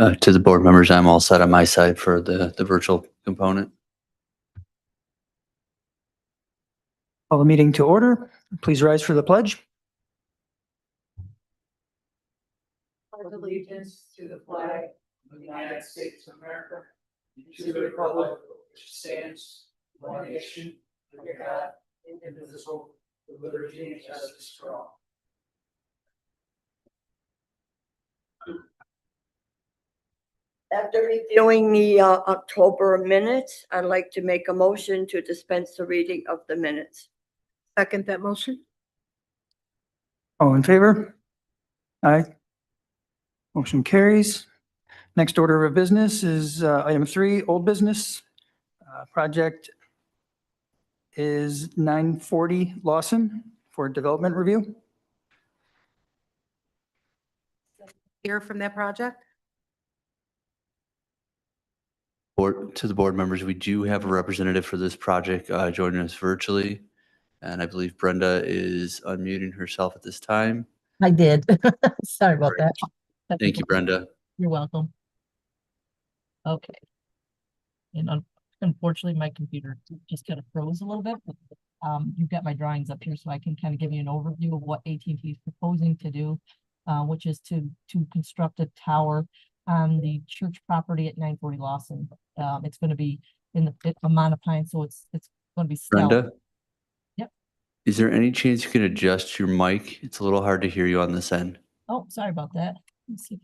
To the board members, I'm all set on my side for the virtual component. Call the meeting to order. Please rise for the pledge. Pledge allegiance to the flag of the United States of America, and to the republic which stands one nation under God, indivisible, with liberty and justice for all. After reviewing the October minutes, I'd like to make a motion to dispense the reading of the minutes. Second that motion? All in favor? Aye. Motion carries. Next order of business is item 3, old business. Project is 940 Lawson for development review. Hear from that project? To the board members, we do have a representative for this project joining us virtually. And I believe Brenda is unmuting herself at this time. I did. Sorry about Great. that. Thank you, Brenda. You're welcome. Okay. And unfortunately, my computer just kind of froze a little bit. But, you've got my drawings up here, so I can kind of give you an overview of what AT&T is proposing to do, which is to construct a tower on the church property at 940 Lawson. It's going to be in a monopine, so it's going to be stealth. Brenda? Yep. Is there any chance you can adjust your mic? It's a little hard to hear you on this end. Oh, sorry about that. Let's see if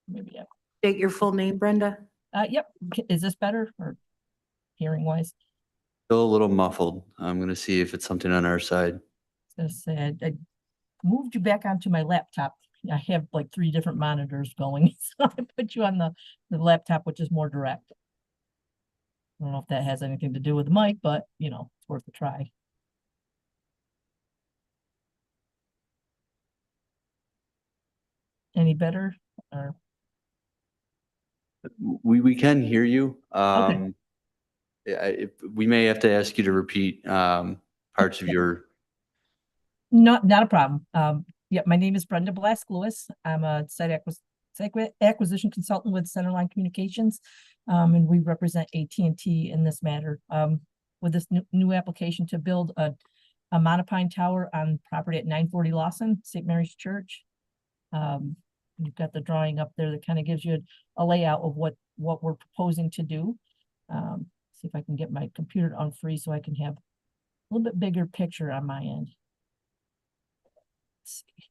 maybe State your full name, Brenda. Yep. Is this better or hearing wise? Still a little muffled. I'm going to see if it's something on our side. I said I moved you back onto my laptop. I have like 3 different monitors going, so I put you on the laptop, which is more direct. I don't know if that has anything to do with the mic, but you know, it's worth a try. Any better? Or We can hear you. Okay. We may have to ask you to repeat parts of your. not a problem. Yeah, my name is Brenda Blask-Lewis. I'm a site acquisition consultant with Centerline Communications, and we represent AT&T in this matter. With this new application to build a monopine tower on property at 940 Lawson, St. Mary's Church. You've got the drawing up there that kind of gives you a layout of what we're proposing to do. See if I can get my computer to unfreeze so I can have a little bit bigger picture on my end. Let's see.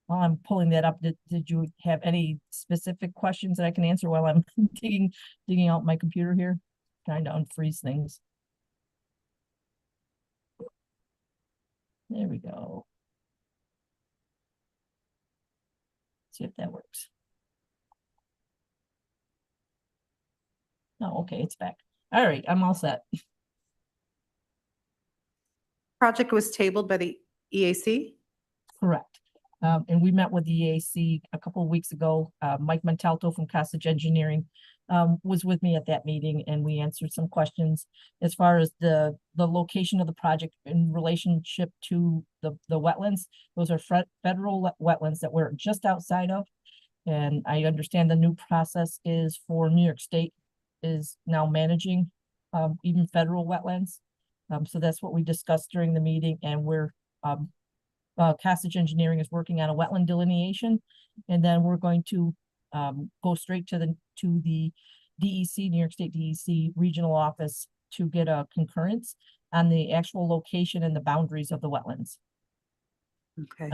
While I'm pulling that up, did you have any specific questions that I can answer while I'm digging out my computer here? Trying to unfreeze things. There we go. See if that works. Oh, okay, it's back. All right, I'm all set. Project was tabled by the EAC. Correct. And we met with the EAC a couple of weeks ago. Mike Montalto from Costage Engineering was with me at that meeting, and we answered some questions as far as the location of the project in relationship to the wetlands. Those are federal wetlands that we're just outside of. And I understand the new process is for New York State is now managing even federal wetlands. So that's what we discussed during the meeting, and we're Costage Engineering is working on a wetland delineation, and then we're going to go straight to the DEC, New York State DEC regional office to get a concurrence on the actual location and the boundaries of the wetlands. Okay.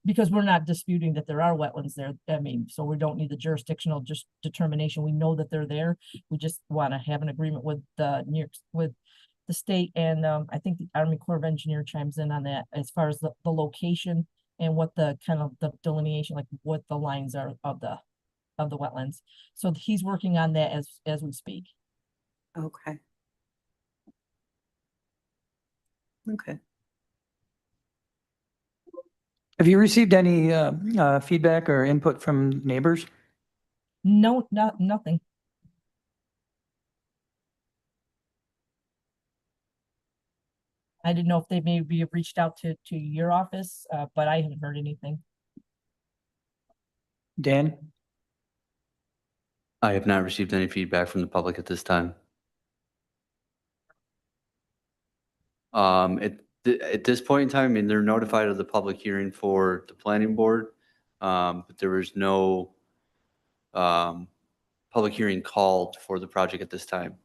Because we're not disputing that there are wetlands there. I mean, so we don't need the jurisdictional determination. We know that they're there. We just want to have an agreement with the the state, and I think the Army Corps of Engineer chimes in on that as far as the location and what the kind of the delineation, like what the lines are of the wetlands. So he's working on that as we speak. Okay. Okay. Have you received any feedback or input from neighbors? No, nothing. I didn't know if they maybe have reached out to your office, but I haven't heard anything. Dan? I have not received any feedback from the public at this time. At this point in time, I mean, they're notified of the public hearing for the planning board, but there was no public hearing called for the project at this time.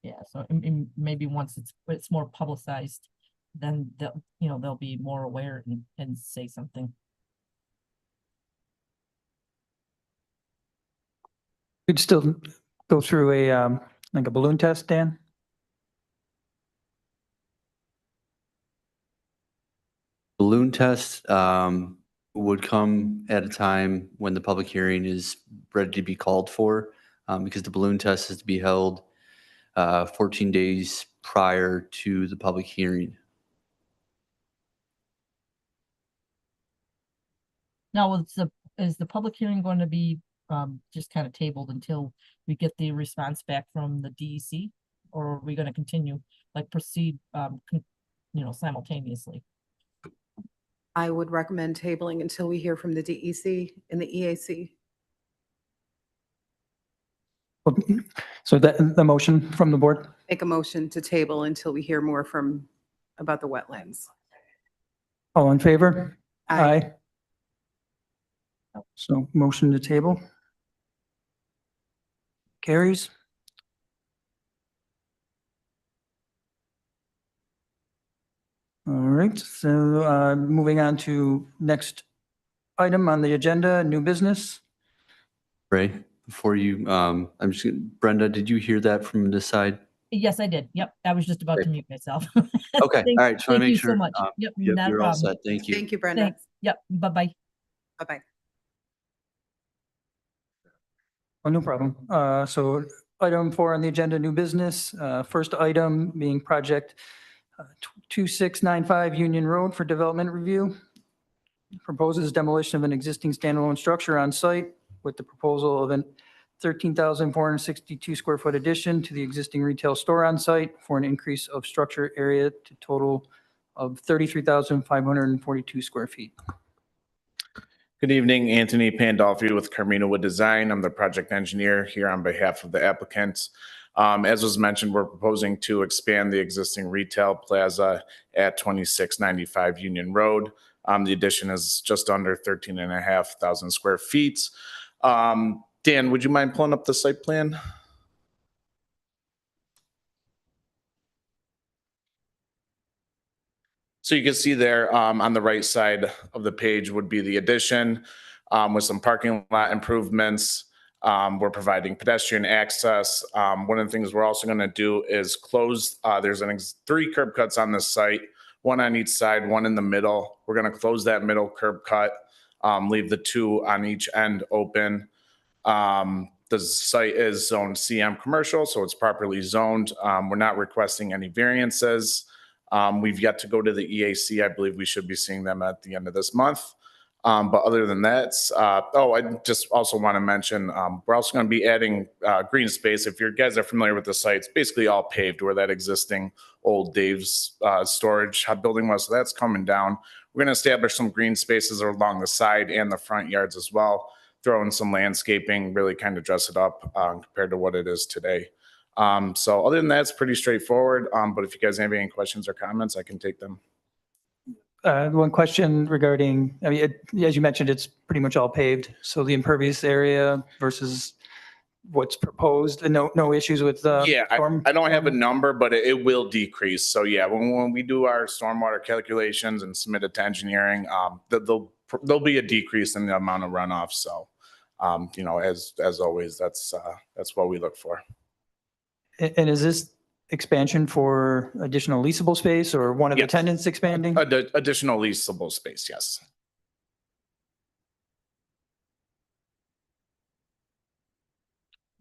Yeah, so maybe once it's more publicized, then they'll be more aware and say something. Could still go through a, like a balloon test, Dan? Balloon test would come at a time when the public hearing is ready to be called for, because the balloon test is to be held 14 days prior to the public hearing. Now, is the public hearing going to be just kind of tabled until we get the response back from the DEC? Or are we going to continue, like proceed, simultaneously? I would recommend tabling until we hear from the DEC and the EAC. So that, the motion from the board? Make a motion to table until we hear more about the wetlands. All in favor? Aye. So motion to table. Carries. All right, so moving on to next item on the agenda, new business. Ray, before you, Brenda, did you hear that from this side? Yes, I did. Yep, I was just about to Great. mute myself. Okay, all right, just want to Thank make you sure. so much. Yep, not a You're all problem. set. Thank you. Thank you, Brenda. Thanks. Yep, bye-bye. Bye-bye. Oh, no problem. So item 4 on the agenda, new business. First item being project 2695 Union Road for development review. Proposes demolition of an existing standalone structure on site with the proposal of an 13,462 square foot addition to the existing retail store on site for an increase of structure area to total of 33,542 square feet. Good evening, Anthony Pandolfi with Carmina Wood Design. I'm the project engineer here on behalf of the applicants. As was mentioned, we're proposing to expand the existing retail plaza at 2695 Union Road. The addition is just under 13,500 square feet. Dan, would you mind pulling up the site plan? So you can see there on the right side of the page would be the addition with some parking lot improvements. We're providing pedestrian access. One of the things we're also going to do is close. There's 3 curb cuts on this site, one on each side, one in the middle. We're going to close that middle curb cut, leave the 2 on each end open. The site is zoned CM commercial, so it's properly zoned. We're not requesting any variances. We've yet to go to the EAC. I believe we should be seeing them at the end of this month. But other than that, I just also want to mention, we're also going to be adding green space. If you guys are familiar with the site, it's basically all paved where that existing old Dave's storage building was. So that's coming down. We're going to establish some green spaces along the side and the front yards as well. Throw in some landscaping, really kind of dress it up compared to what it is today. So other than that, it's pretty straightforward. But if you guys have any questions or comments, I can take them. One question regarding, I mean, as you mentioned, it's pretty much all paved. So the impervious area versus what's proposed, and no issues with Yeah, storm? I don't have a number, but it will decrease. So yeah, when we do our stormwater calculations and submit it to engineering, there'll be a decrease in the amount of runoff. So, as always, that's what we look for. And is this expansion for additional leasable space or one of the Yes. tenants expanding? Additional leasable space, yes.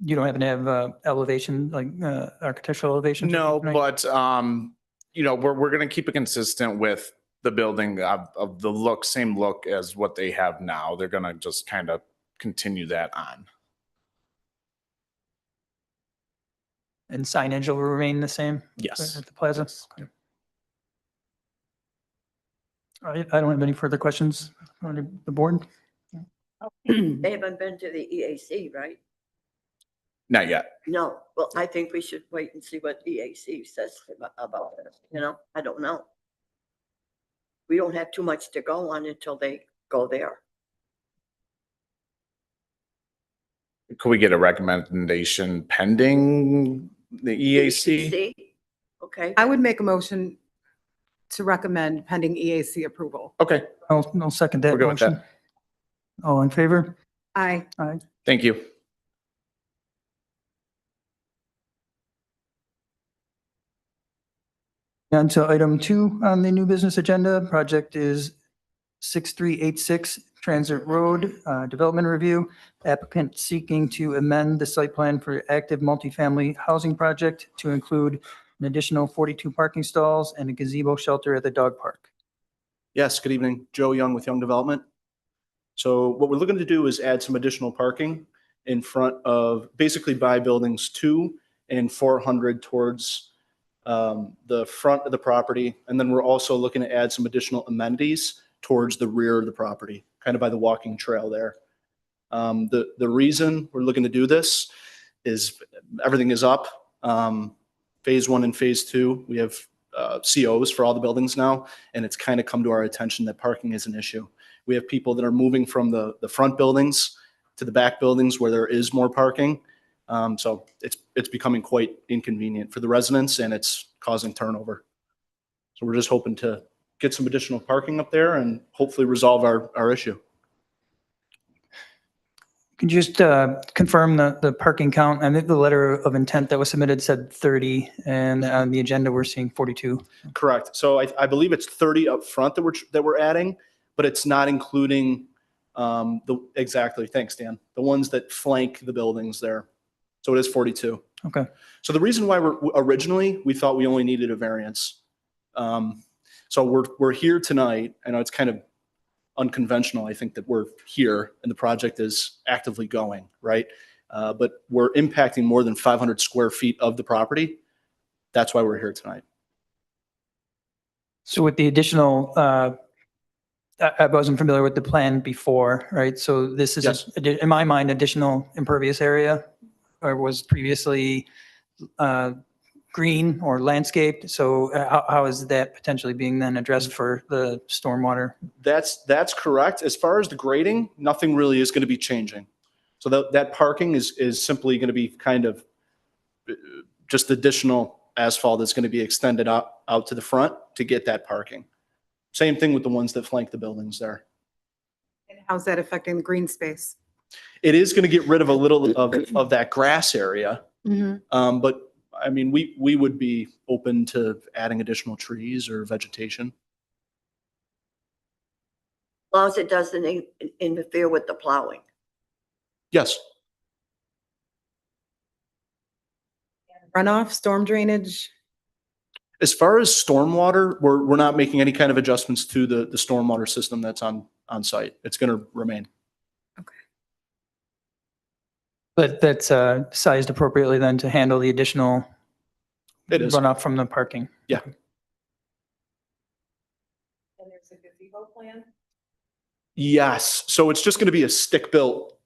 You don't happen to have elevation, like architectural elevation? No, but we're going to keep it consistent with the building of the same look as what they have now. They're going to just kind of continue that on. And signage will remain the same Yes. at the plaza? Okay. All right, I don't have any further questions on the board. They haven't been to the EAC, right? Not yet. No, well, I think we should wait and see what EAC says about it, you know, I don't know. We don't have too much to go on until they go there. Could we get a recommendation pending the EAC? EAC? Okay, I would make a motion to recommend pending EAC approval. Okay, I'll second that we're good with motion. that. All in favor? Aye. Aye. Thank you. On to item 2 on the new business agenda. Project is 6386 Transit Road Development Review. Applicant seeking to amend the site plan for active multifamily housing project to include an additional 42 parking stalls and a gazebo shelter at the dog park. Yes, good evening. Joe Young with Young Development. So what we're looking to do is add some additional parking in front of, basically by buildings 2 and 400 towards the front of the property. And then we're also looking to add some additional amenities towards the rear of the property, kind of by the walking trail there. The reason we're looking to do this is everything is up. Phase 1 and phase 2, we have COs for all the buildings now, and it's kind of come to our attention that parking is an issue. We have people that are moving from the front buildings to the back buildings where there is more parking. So it's becoming quite inconvenient for the residents, and it's causing turnover. So we're just hoping to get some additional parking up there and hopefully resolve our issue. Can you just confirm the parking count? I think the letter of intent that was submitted said 30, and on the agenda, we're seeing 42. Correct. So I believe it's 30 up front that we're adding, but it's not including exactly. Thanks, Dan. The ones that flank the buildings there. So it is 42. Okay. So the reason why originally we thought we only needed a variance. So we're here tonight. I know it's kind of unconventional. I think that we're here and the project is actively going, right? But we're impacting more than 500 square feet of the property. That's why we're here tonight. So with the additional, I wasn't familiar with the plan before, right? So this is, Yes. in my mind, additional impervious area, or was previously green or landscaped. So how is that potentially being then addressed for the stormwater? That's correct. As far as the grading, nothing really is going to be changing. So that parking is simply going to be kind of just additional asphalt that's going to be extended out to the front to get that parking. Same thing with the ones that flank the buildings there. And how's that affecting the green space? It is going to get rid of a little of that grass area. But I mean, we would be open to adding additional trees or vegetation. as long as it doesn't interfere with the plowing. Yes. Runoff, storm drainage? As far as stormwater, we're not making any kind of adjustments to the stormwater system that's on site. It's going to remain. But that's sized appropriately then to handle the additional It is. runoff from the parking? Yeah. And there's a gazebo plan? Yes. So it's just going to be a stick-built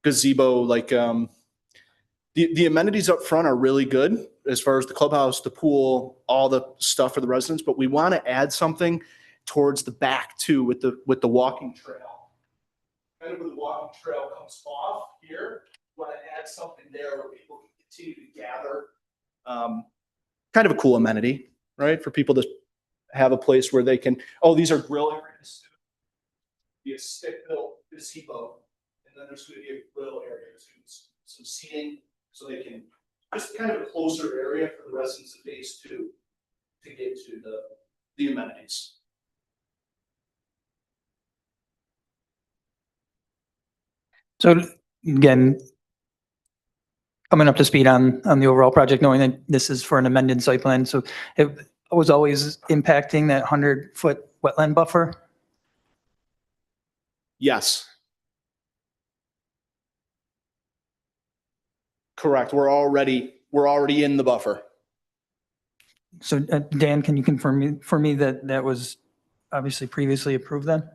gazebo. Like the amenities up front are really good as far as the clubhouse, the pool, all the stuff for the residents. But we want to add something towards the back too with the walking trail. Kind of where the walking trail comes off here. We want to add something there where people can continue to gather. Kind of a cool amenity, right? For people to have a place where they can. Oh, these are grill areas. Be a stick-built gazebo, and then there's going to be a grill area, some seating, so they can just kind of a closer area for the residents of phase 2 to get to the amenities. So again, coming up to speed on the overall project, knowing that this is for an amended site plan, so it was always impacting that 100-foot wetland buffer? Yes. Correct. We're already we're already in the buffer. So Dan, can you confirm for me that that was obviously previously approved then?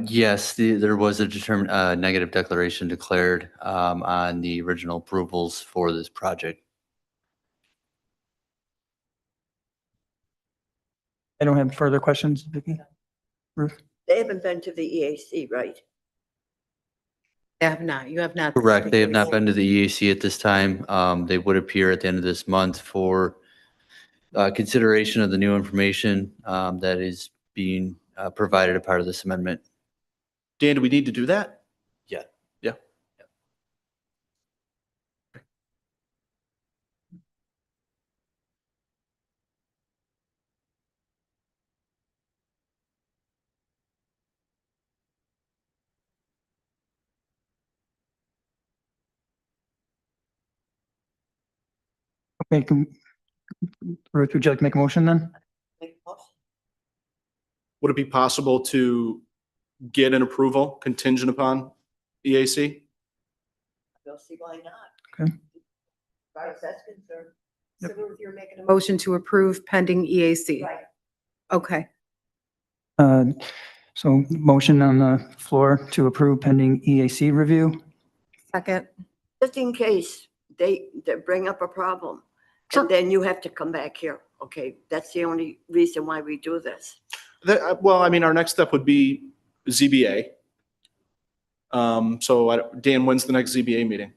Yes, there was a negative declaration declared on the original approvals for this project. I don't have further questions, Vicki? Ruth? They haven't been to the EAC, right? They have not, you have not. Correct. They have not been to the EAC at this time. They would appear at the end of this month for consideration of the new information that is being provided a part of this amendment. Dan, do we need to do that? Yeah. Yeah. Okay, Ruth, would you like to make a motion then? Would it be possible to get an approval contingent upon EAC? Don't see why not. Okay. As far as that's concerned. So Ruth, you're making a motion to approve pending EAC. Right. Okay, So motion on the floor to approve pending EAC review. second. Just in case they bring up a problem. Sure. And then you have to come back here. Okay, that's the only reason why we do this. Well, I mean, our next step would be ZBA. Dan, when's the next ZBA meeting?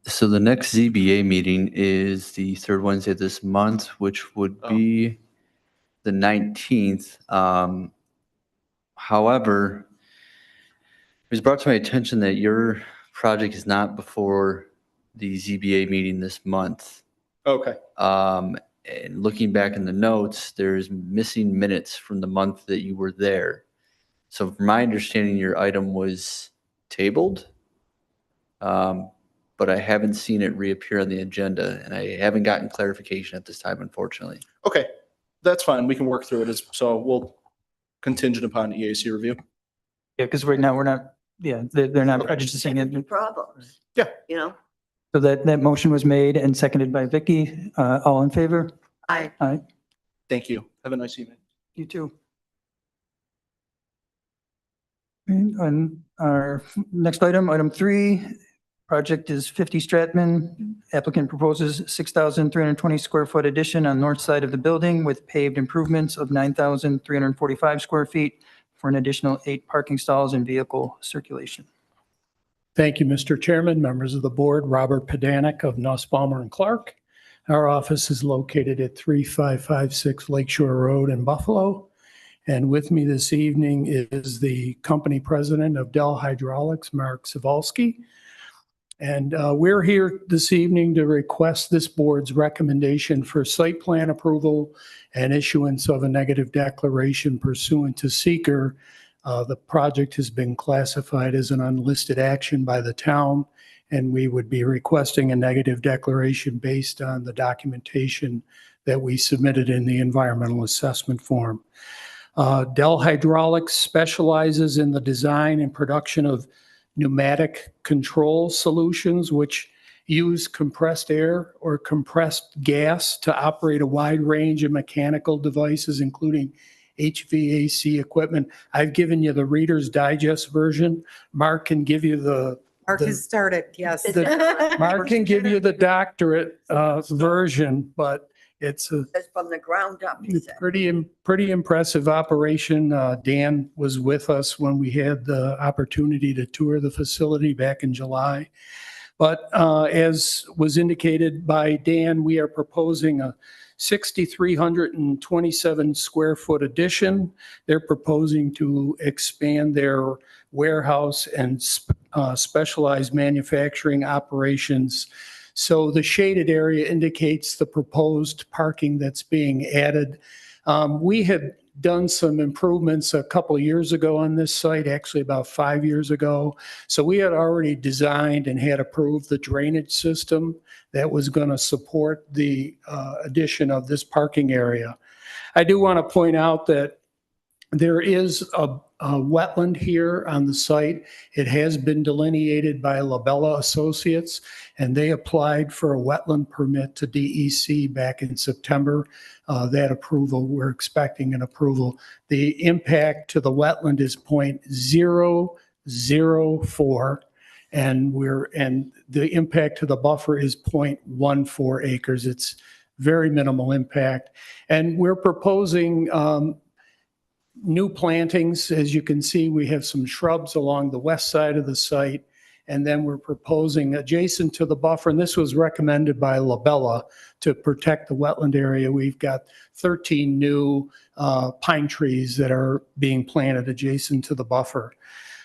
So the next ZBA meeting is the third Wednesday of this month, which would be the 19th. However, it was brought to my attention that your project is not before the ZBA meeting this month. Okay. And looking back in the notes, there's missing minutes from the month that you were there. So from my understanding, your item was tabled. But I haven't seen it reappear on the agenda, and I haven't gotten clarification at this time, unfortunately. Okay, that's fine. We can work through it. So we'll contingent upon EAC review. Yeah, because right now we're not, they're not prejudicing it. Problems. Yeah. You know? So that motion was made and seconded by Vicky. All in favor? Aye. Aye. Thank you. Have a nice evening. You too. And our next item, item 3, project is 50 Stratman. Applicant proposes 6,320 square foot addition on north side of the building with paved improvements of 9,345 square feet for an additional 8 parking stalls and vehicle circulation. Thank you, Mr. Chairman, members of the board. Robert Pedanek of Nussbaumer and Clark. Our office is located at 3556 Lakeshore Road in Buffalo. And with me this evening is the company president of Dell Hydraulics, Mark Savalsky. And we're here this evening to request this board's recommendation for site plan approval and issuance of a negative declaration pursuant to seeker. The project has been classified as an unlisted action by the town, and we would be requesting a negative declaration based on the documentation that we submitted in the environmental assessment form. Dell Hydraulics specializes in the design and production of pneumatic control solutions, which use compressed air or compressed gas to operate a wide range of mechanical devices, including HVAC equipment. I've given you the Reader's Digest version. Mark can give you the Mark has started, yes. Mark can give you the doctorate version, but it's a That's from the ground up, he said. pretty impressive operation. Dan was with us when we had the opportunity to tour the facility back in July. But as was indicated by Dan, we are proposing a 6,327 square foot addition. They're proposing to expand their warehouse and specialized manufacturing operations. So the shaded area indicates the proposed parking that's being added. We had done some improvements a couple of years ago on this site, actually about 5 years ago. So we had already designed and had approved the drainage system that was going to support the addition of this parking area. I do want to point out that There is a wetland here on the site. It has been delineated by Labella Associates, and they applied for a wetland permit to DEC back in September. That approval, we're expecting an approval. The impact to the wetland is 0.004, and the impact to the buffer is 0.14 acres. It's very minimal impact. And we're proposing new plantings. As you can see, we have some shrubs along the west side of the site. And then we're proposing adjacent to the buffer, and this was recommended by Labella to protect the wetland area. We've got 13 new pine trees that are being planted adjacent to the buffer.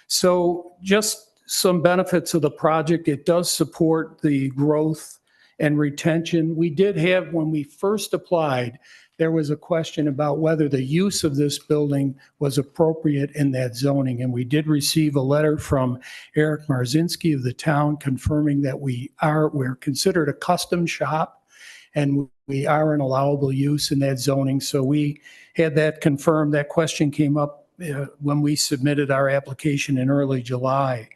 So just some benefits of the project. It does support the growth and retention. We did have, when we first applied, there was a question about whether the use of this building was appropriate in that zoning. And we did receive a letter from Eric Marzinski of the town confirming that we're considered a custom shop and we are an allowable use in that zoning. So we had that confirmed. That question came up when we submitted our application in early July.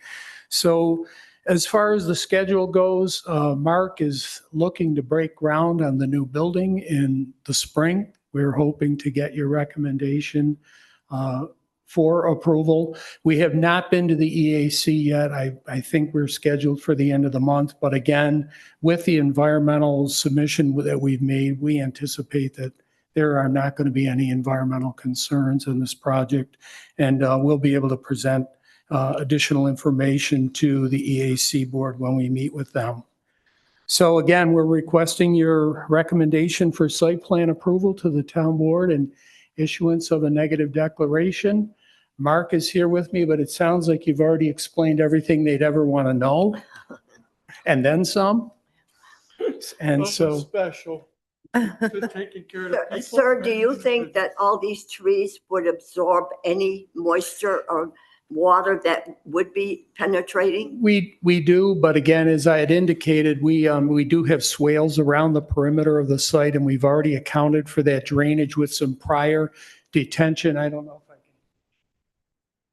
So as far as the schedule goes, Mark is looking to break ground on the new building in the spring. We're hoping to get your recommendation for approval. We have not been to the EAC yet. I think we're scheduled for the end of the month. But again, with the environmental submission that we've made, we anticipate that there are not going to be any environmental concerns in this project. And we'll be able to present additional information to the EAC board when we meet with them. So again, we're requesting your recommendation for site plan approval to the town board and issuance of a negative declaration. Mark is here with me, but it sounds like you've already explained everything they'd ever want to know, and then some. And so, Special. Just taking care of the people. Sir, do you think that all these trees would absorb any moisture or water that would be penetrating? we do, but again, as I had indicated, we do have swales around the perimeter of the site, and we've already accounted for that drainage with some prior detention. I don't know if I can.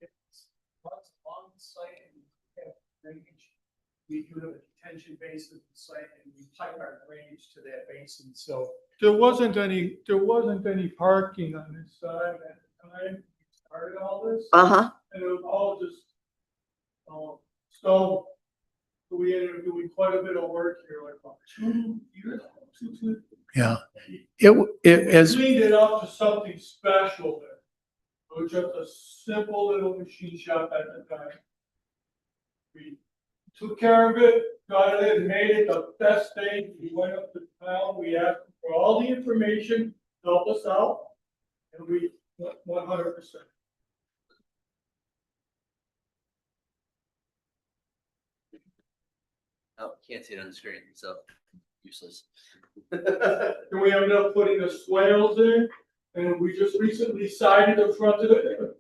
It's along the site, and we have drainage. We do have a detention basin at the site, and we pipe our drainage to that basin. So There wasn't any parking on this side at the time we started all this. Uh-huh. And it was all just, stone. So we ended up doing quite a bit of work here, like about 2 years. yeah, We as cleaned it up to something special there. It was just a simple little machine shop at the time. We took care of it, got it, made it the best thing. We went up to town, we asked for all the information, help us out, and we 100%. Oh, can't see it on the screen, so useless. And we ended up putting the swales in, and we just recently sided the front of it.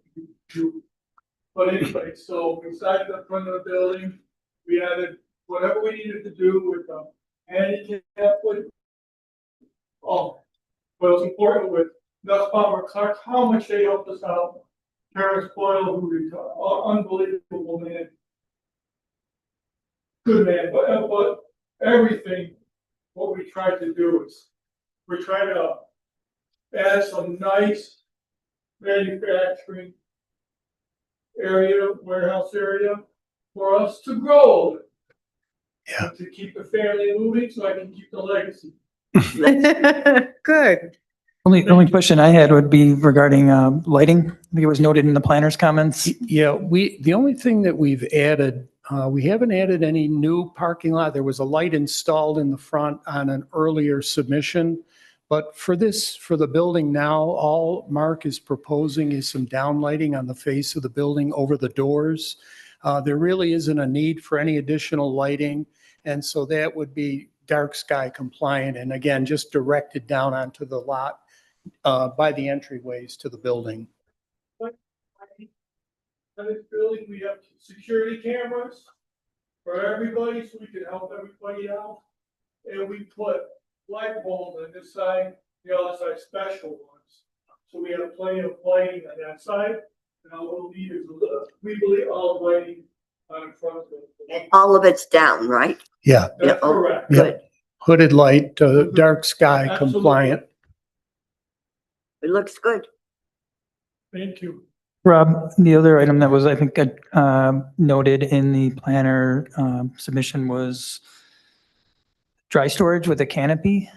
But anyway, so we sided the front of the building, we added whatever we needed to do with handicap, with. Oh, but it was important with Nuss Palmer Clark, how much they helped us out. Terrence Boyle, who retired, unbelievable man. Good man, but everything, what we tried to do is, we tried to add some nice manufacturing area, warehouse area for us to grow. Yeah. To keep the family moving so I can keep the legacy. Good. Only question I had would be regarding lighting. I think it was noted in the planner's comments. yeah, the only thing that we've added, we haven't added any new parking lot. There was a light installed in the front on an earlier submission. But for the building now, all Mark is proposing is some downlighting on the face of the building over the doors. There really isn't a need for any additional lighting. And so that would be dark sky compliant. And again, just directed down onto the lot by the entryways to the building. In this building, we have security cameras for everybody, so we can help everybody out. And we put light bulbs on this side, the other side special ones. So we have plenty of lighting on that side, and all we'll need is, we believe all lighting on front of it. All of it's down, right? Yeah, That's oh, correct. Yeah. Good. hooded light, Mhm. dark sky Absolutely. compliant. It looks good. Thank you. Rob, the other item that was, I think, noted in the planner submission was dry storage with a canopy.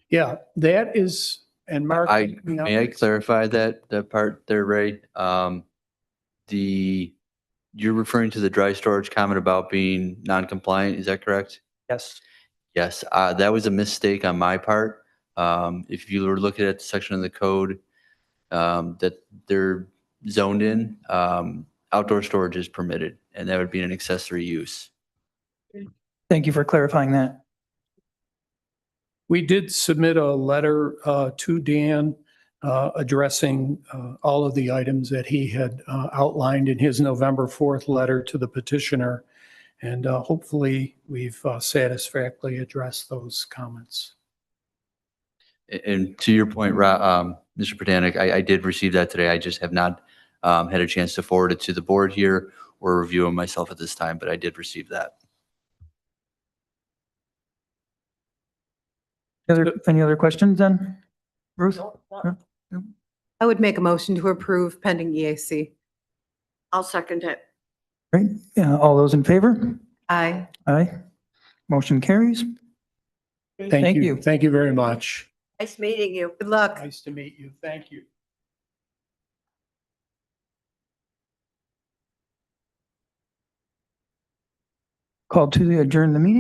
Yeah, that is, and Mark. May I clarify that part there, Ray? You're referring to the dry storage comment about being non-compliant, is that correct? Yes. Yes, that was a mistake on my part. If you were looking at the section of the code that they're zoned in, outdoor storage is permitted, and that would be an accessory use. Thank you for clarifying that. We did submit a letter to Dan addressing all of the items that he had outlined in his November 4th letter to the petitioner. And hopefully we've satisfactorily addressed those comments. And to your point, Mr. Pradanik, I did receive that today. I just have not had a chance to forward it to the board here or review it myself at this time, but I did receive that. Any other questions then? Ruth? I would make a motion to approve pending EAC. I'll second it. Great. All those in favor? Aye. Aye. Motion carries. Thank you. Thank you very much. Nice meeting you. Good luck. Nice to meet you. Thank you. Called to adjourn the meeting.